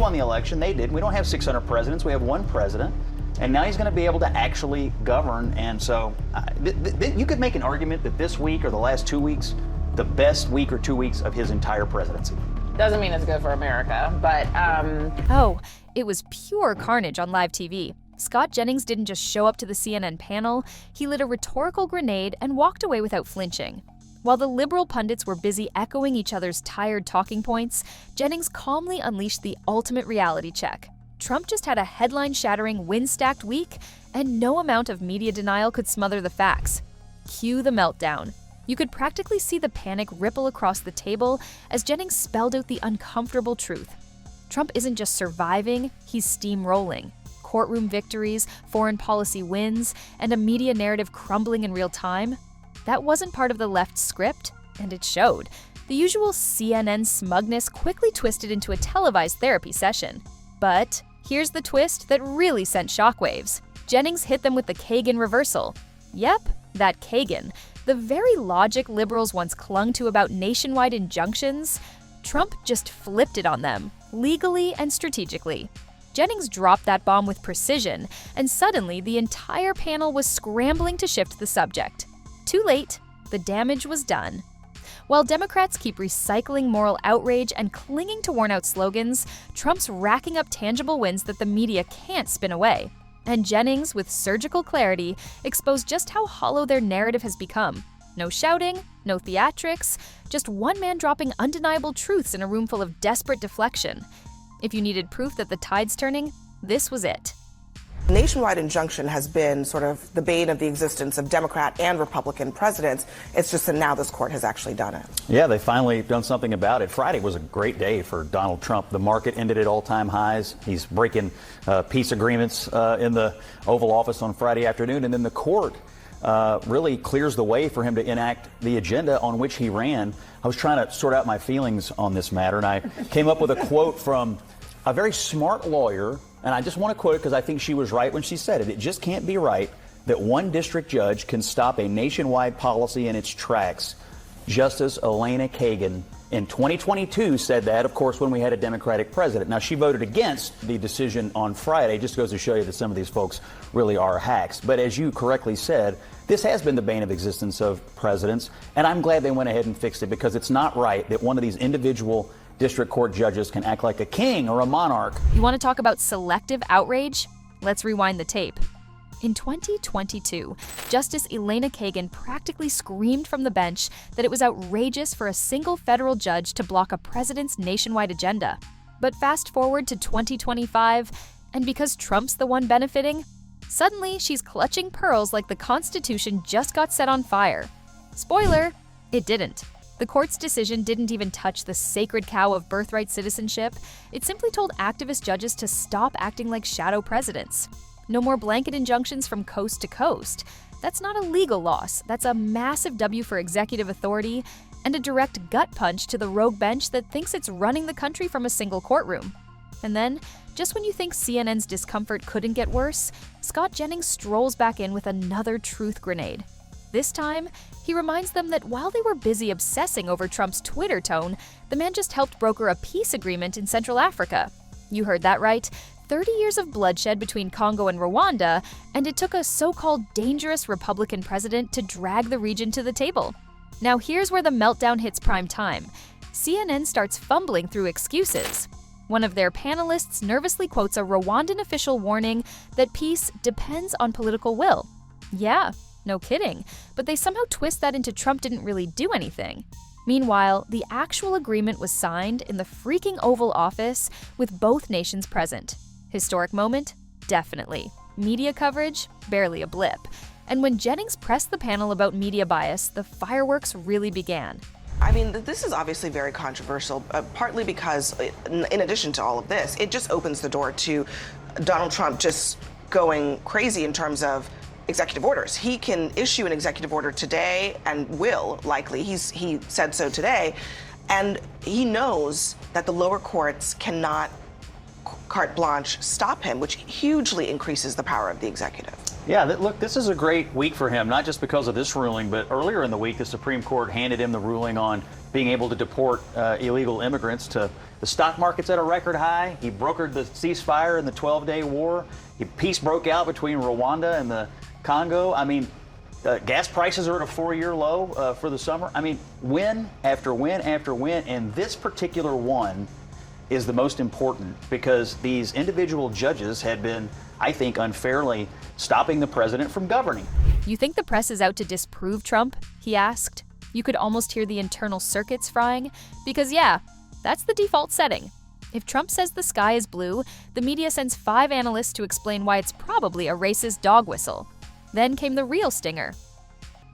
won the election. They did. We don't have 600 presidents. We have one president. And now he's going to be able to actually govern. And so you could make an argument that this week or the last 2 weeks, the best week or 2 weeks of his entire presidency. Doesn't mean it's good for America, but Oh, it was pure carnage on live TV. Scott Jennings didn't just show up to the CNN panel, he lit a rhetorical grenade and walked away without flinching. While the liberal pundits were busy echoing each other's tired talking points, Jennings calmly unleashed the ultimate reality check. Trump just had a headline-shattering wind-stacked week, and no amount of media denial could smother the facts. Cue the meltdown. You could practically see the panic ripple across the table as Jennings spelled out the uncomfortable truth. Trump isn't just surviving, he's steamrolling. Courtroom victories, foreign policy wins, and a media narrative crumbling in real time. That wasn't part of the left's script, and it showed. The usual CNN smugness quickly twisted into a televised therapy session. But here's the twist that really sent shockwaves. Jennings hit them with the Kagan reversal. Yep, that Kagan. The very logic liberals once clung to about nationwide injunctions, Trump just flipped it on them, legally and strategically. Jennings dropped that bomb with precision, and suddenly the entire panel was scrambling to shift the subject. Too late, the damage was done. While Democrats keep recycling moral outrage and clinging to worn-out slogans, Trump's racking up tangible wins that the media can't spin away. And Jennings, with surgical clarity, exposed just how hollow their narrative has become. No shouting, no theatrics, just one man dropping undeniable truths in a room full of desperate deflection. If you needed proof that the tide's turning, this was it. Nationwide injunction has been sort of the bane of the existence of Democrat and Republican presidents. It's just that now this court has actually done it. Yeah, they finally done something about it. Friday was a great day for Donald Trump. The market ended at all-time highs. He's breaking peace agreements in the Oval Office on Friday afternoon, and then the court really clears the way for him to enact the agenda on which he ran. I was trying to sort out my feelings on this matter, and I came up with a quote from a very smart lawyer, and I just want to quote it because I think she was right when she said it. It just can't be right that one district judge can stop a nationwide policy in its tracks. Justice Elena Kagan in 2022 said that, of course, when we had a Democratic president. Now, she voted against the decision on Friday. Just goes to show you that some of these folks really are hacks. But as you correctly said, this has been the bane of existence of presidents, and I'm glad they went ahead and fixed it, because it's not right that one of these individual district court judges can act like a king or a monarch. You want to talk about selective outrage? Let's rewind the tape. In 2022, Justice Elena Kagan practically screamed from the bench that it was outrageous for a single federal judge to block a president's nationwide agenda. But fast forward to 2025, and because Trump's the one benefiting, suddenly she's clutching pearls like the Constitution just got set on fire. Spoiler, it didn't. The court's decision didn't even touch the sacred cow of birthright citizenship. It simply told activist judges to stop acting like shadow presidents. No more blanket injunctions from coast to coast. That's not a legal loss. That's a massive W for executive authority and a direct gut punch to the rogue bench that thinks it's running the country from a single courtroom. And then, just when you think CNN's discomfort couldn't get worse, Scott Jennings strolls back in with another truth grenade. This time, he reminds them that while they were busy obsessing over Trump's Twitter tone, the man just helped broker a peace agreement in Central Africa. You heard that right. 30 years of bloodshed between Congo and Rwanda, and it took a so-called dangerous Republican president to drag the region to the table. Now here's where the meltdown hits prime time. CNN starts fumbling through excuses. One of their panelists nervously quotes a Rwandan official warning that peace depends on political will. Yeah, no kidding, but they somehow twist that into Trump didn't really do anything. Meanwhile, the actual agreement was signed in the freaking Oval Office with both nations present. Historic moment? Definitely. Media coverage? Barely a blip. And when Jennings pressed the panel about media bias, the fireworks really began. I mean, this is obviously very controversial, partly because, in addition to all of this, it just opens the door to Donald Trump just going crazy in terms of executive orders. He can issue an executive order today and will, likely. He said so today. And he knows that the lower courts cannot carte blanche stop him, which hugely increases the power of the executive. Yeah, look, this is a great week for him, not just because of this ruling, but earlier in the week, the Supreme Court handed him the ruling on being able to deport illegal immigrants to The stock market's at a record high. He brokered the ceasefire in the 12-day war. Peace broke out between Rwanda and the Congo. I mean, gas prices are at a 4-year low for the summer. I mean, win after win after win, and this particular one is the most important because these individual judges had been, I think, unfairly stopping the president from governing. You think the press is out to disprove Trump? He asked. You could almost hear the internal circuits frying, because yeah, that's the default setting. If Trump says the sky is blue, the media sends 5 analysts to explain why it's probably a racist dog whistle. Then came the real stinger.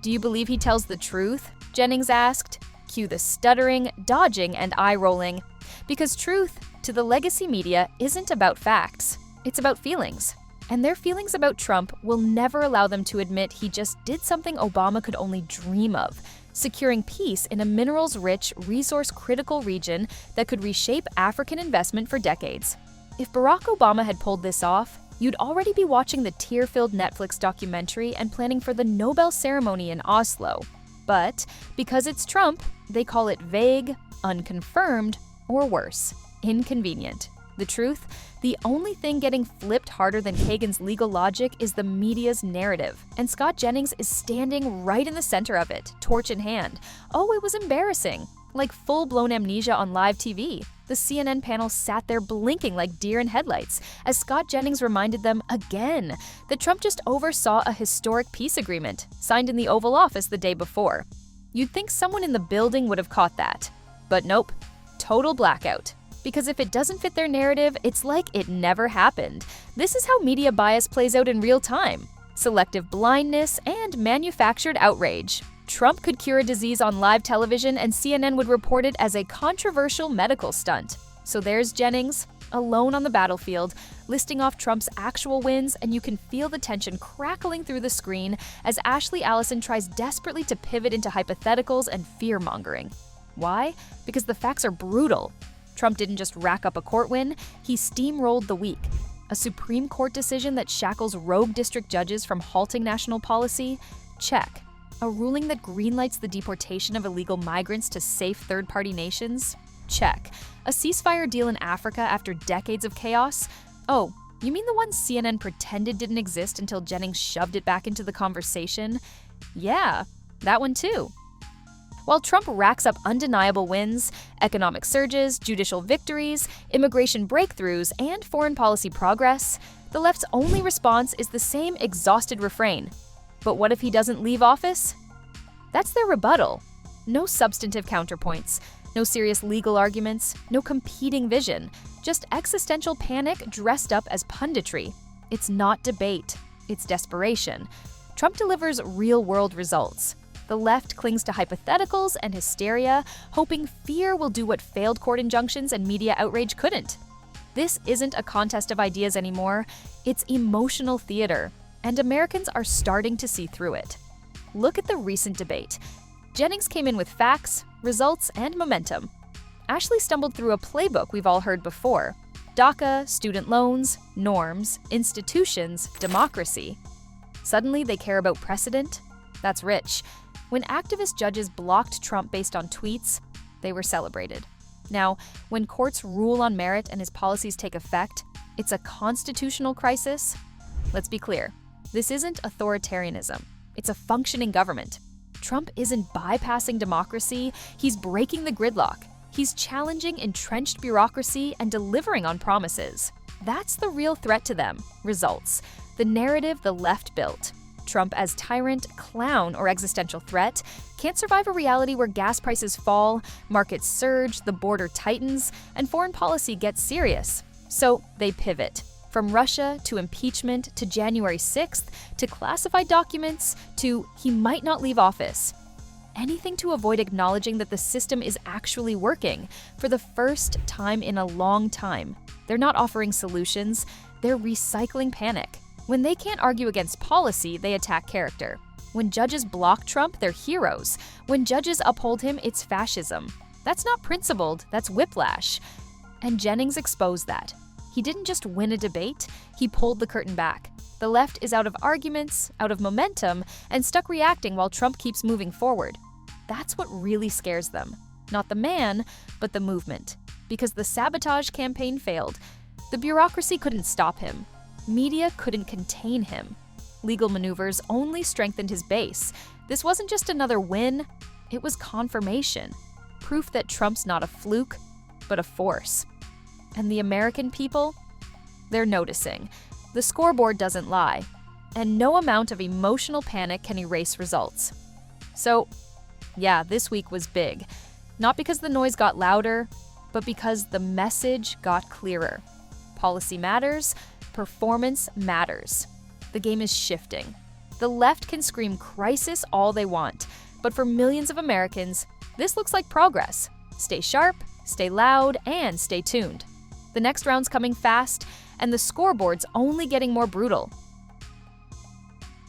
Do you believe he tells the truth? Jennings asked. Cue the stuttering, dodging, and eye-rolling. Because truth, to the legacy media, isn't about facts. It's about feelings. And their feelings about Trump will never allow them to admit he just did something Obama could only dream of, securing peace in a minerals-rich, resource-critical region that could reshape African investment for decades. If Barack Obama had pulled this off, you'd already be watching the tear-filled Netflix documentary and planning for the Nobel ceremony in Oslo. But because it's Trump, they call it vague, unconfirmed, or worse, inconvenient. The truth? The only thing getting flipped harder than Kagan's legal logic is the media's narrative, and Scott Jennings is standing right in the center of it, torch in hand. Oh, it was embarrassing. Like full-blown amnesia on live TV. The CNN panel sat there blinking like deer in headlights as Scott Jennings reminded them again that Trump just oversaw a historic peace agreement signed in the Oval Office the day before. You'd think someone in the building would have caught that. But nope, total blackout. Because if it doesn't fit their narrative, it's like it never happened. This is how media bias plays out in real time. Selective blindness and manufactured outrage. Trump could cure a disease on live television and CNN would report it as a controversial medical stunt. So there's Jennings, alone on the battlefield, listing off Trump's actual wins, and you can feel the tension crackling through the screen as Ashley Allison tries desperately to pivot into hypotheticals and fear-mongering. Why? Because the facts are brutal. Trump didn't just rack up a court win, he steamrolled the week. A Supreme Court decision that shackles rogue district judges from halting national policy? Check. A ruling that greenlights the deportation of illegal migrants to safe third-party nations? Check. A ceasefire deal in Africa after decades of chaos? Oh, you mean the one CNN pretended didn't exist until Jennings shoved it back into the conversation? Yeah, that one too. While Trump racks up undeniable wins, economic surges, judicial victories, immigration breakthroughs, and foreign policy progress, the left's only response is the same exhausted refrain. But what if he doesn't leave office? That's their rebuttal. No substantive counterpoints, no serious legal arguments, no competing vision, just existential panic dressed up as punditry. It's not debate, it's desperation. Trump delivers real-world results. The left clings to hypotheticals and hysteria, hoping fear will do what failed court injunctions and media outrage couldn't. This isn't a contest of ideas anymore, it's emotional theater, and Americans are starting to see through it. Look at the recent debate. Jennings came in with facts, results, and momentum. Ashley stumbled through a playbook we've all heard before. DACA, student loans, norms, institutions, democracy. Suddenly they care about precedent? That's rich. When activist judges blocked Trump based on tweets, they were celebrated. Now, when courts rule on merit and his policies take effect, it's a constitutional crisis. Let's be clear, this isn't authoritarianism. It's a functioning government. Trump isn't bypassing democracy, he's breaking the gridlock. He's challenging entrenched bureaucracy and delivering on promises. That's the real threat to them, results. The narrative the left built. Trump as tyrant, clown, or existential threat can't survive a reality where gas prices fall, markets surge, the border tightens, and foreign policy gets serious. So they pivot. From Russia to impeachment to January 6th to classified documents to he might not leave office. Anything to avoid acknowledging that the system is actually working for the first time in a long time. They're not offering solutions, they're recycling panic. When they can't argue against policy, they attack character. When judges block Trump, they're heroes. When judges uphold him, it's fascism. That's not principled, that's whiplash. And Jennings exposed that. He didn't just win a debate, he pulled the curtain back. The left is out of arguments, out of momentum, and stuck reacting while Trump keeps moving forward. That's what really scares them. Not the man, but the movement. because the sabotage campaign failed. The bureaucracy couldn't stop him. Media couldn't contain him. Legal maneuvers only strengthened his base. This wasn't just another win, it was confirmation. Proof that Trump's not a fluke, but a force. And the American people? They're noticing. The scoreboard doesn't lie. And no amount of emotional panic can erase results. So, yeah, this week was big. Not because the noise got louder, but because the message got clearer. Policy matters, performance matters. The game is shifting. The left can scream crisis all they want, but for millions of Americans, this looks like progress. Stay sharp, stay loud, and stay tuned. The next round's coming fast, and the scoreboard's only getting more brutal.